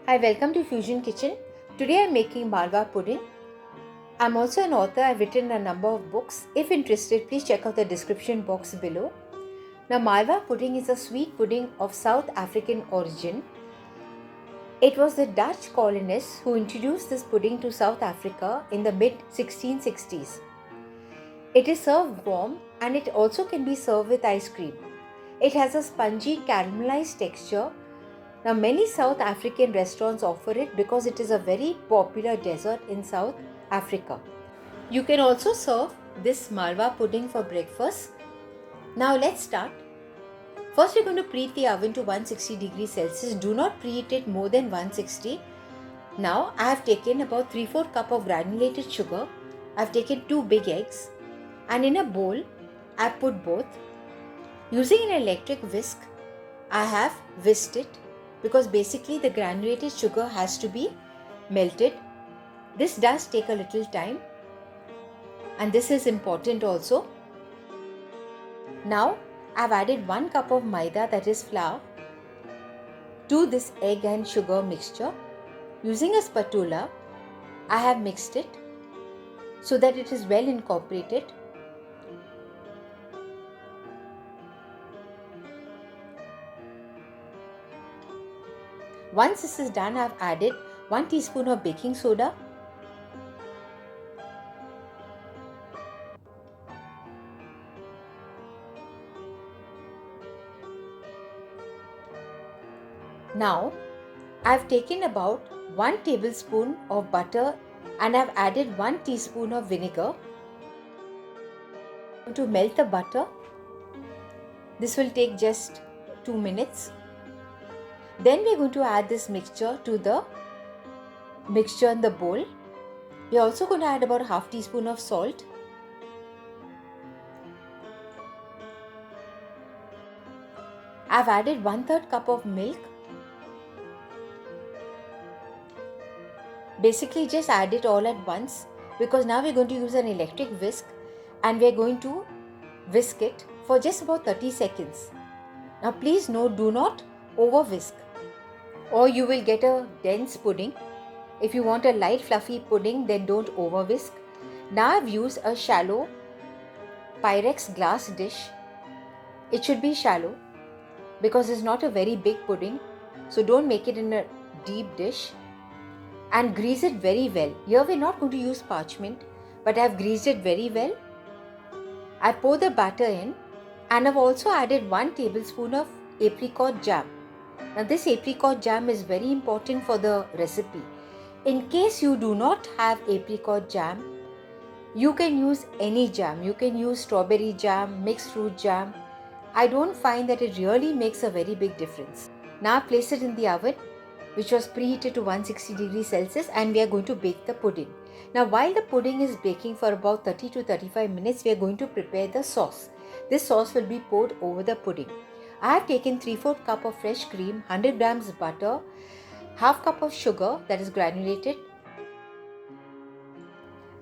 Hi, welcome to Fusion Kitchen. Today I'm making Malwa pudding. I'm also an author. I've written a number of books. If interested, please check out the description box below. Now, Malwa pudding is a sweet pudding of South African origin. It was the Dutch colonists who introduced this pudding to South Africa in the mid 1660s. It is served warm and it also can be served with ice cream. It has a spongy caramelized texture. Now, many South African restaurants offer it because it is a very popular dessert in South Africa. You can also serve this Malwa pudding for breakfast. Now, let's start. First, we're going to preheat the oven to 160 degrees Celsius. Do not preheat it more than 160. Now, I have taken about 3/4 cup of granulated sugar. I have taken 2 big eggs. And in a bowl, I put both. Using an electric whisk, I have whisked it because basically the granulated sugar has to be melted. This does take a little time and this is important also. Now I've added 1 cup of maida, that is flour, to this egg and sugar mixture. Using a spatula, I have mixed it so that it is well incorporated. Once this is done, I have added 1 teaspoon of baking soda, now I have taken about 1 tablespoon of butter and I have added 1 teaspoon of vinegar. To melt the butter, this will take just 2 minutes. Then we are going to add this mixture to the mixture in the bowl. We are also going to add about 1/2 teaspoon of salt. I have added 1/3 cup of milk. Basically just add it all at once because now we are going to use an electric whisk and we are going to whisk it for just about 30 seconds. Now please note, do not over whisk or you will get a dense pudding. If you want a light fluffy pudding, then don't over whisk. Now I've used a shallow Pyrex glass dish. It should be shallow because it's not a very big pudding, so don't make it in a deep dish. And grease it very well. Here we're not going to use parchment, but I've greased it very well. I pour the batter in and I've also added 1 tablespoon of apricot jam. Now this apricot jam is very important for the recipe. In case you do not have apricot jam, you can use any jam. You can use strawberry jam, mixed fruit jam. I don't find that it really makes a very big difference. Now place it in the oven, which was preheated to 160 degrees Celsius, and we are going to bake the pudding. Now while the pudding is baking for about 30 to 35 minutes, we are going to prepare the sauce. This sauce will be poured over the pudding. I have taken 3/4 cup of fresh cream, 100 grams butter, 1/2 cup of sugar that is granulated.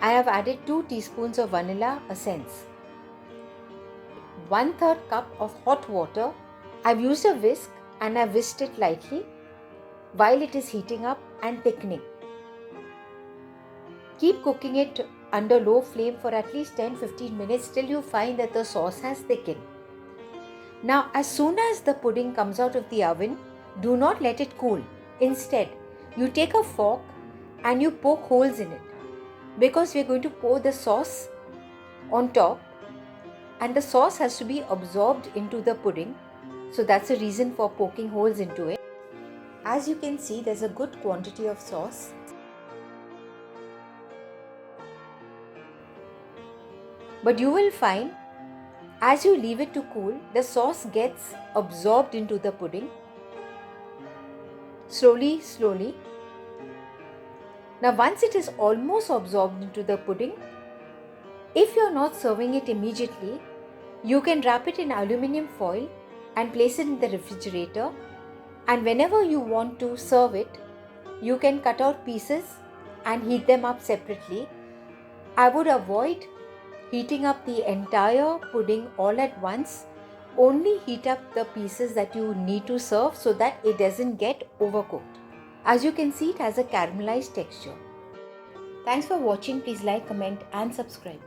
I have added 2 teaspoons of vanilla essence, 1/3 cup of hot water. I've used a whisk and I've whisked it lightly while it is heating up and thickening. Keep cooking it under low flame for at least 10-15 minutes till you find that the sauce has thickened. Now, as soon as the pudding comes out of the oven, do not let it cool. Instead, you take a fork and you poke holes in it because we are going to pour the sauce on top and the sauce has to be absorbed into the pudding. So that's the reason for poking holes into it. As you can see, there's a good quantity of sauce. But you will find as you leave it to cool, the sauce gets absorbed into the pudding. Slowly. Now once it is almost absorbed into the pudding, if you're not serving it immediately, you can wrap it in aluminum foil and place it in the refrigerator. And whenever you want to serve it, you can cut out pieces and heat them up separately. I would avoid heating up the entire pudding all at once. Only heat up the pieces that you need to serve so that it doesn't get overcooked. As you can see, it has a caramelized texture. Thanks for watching. Please like, comment and subscribe.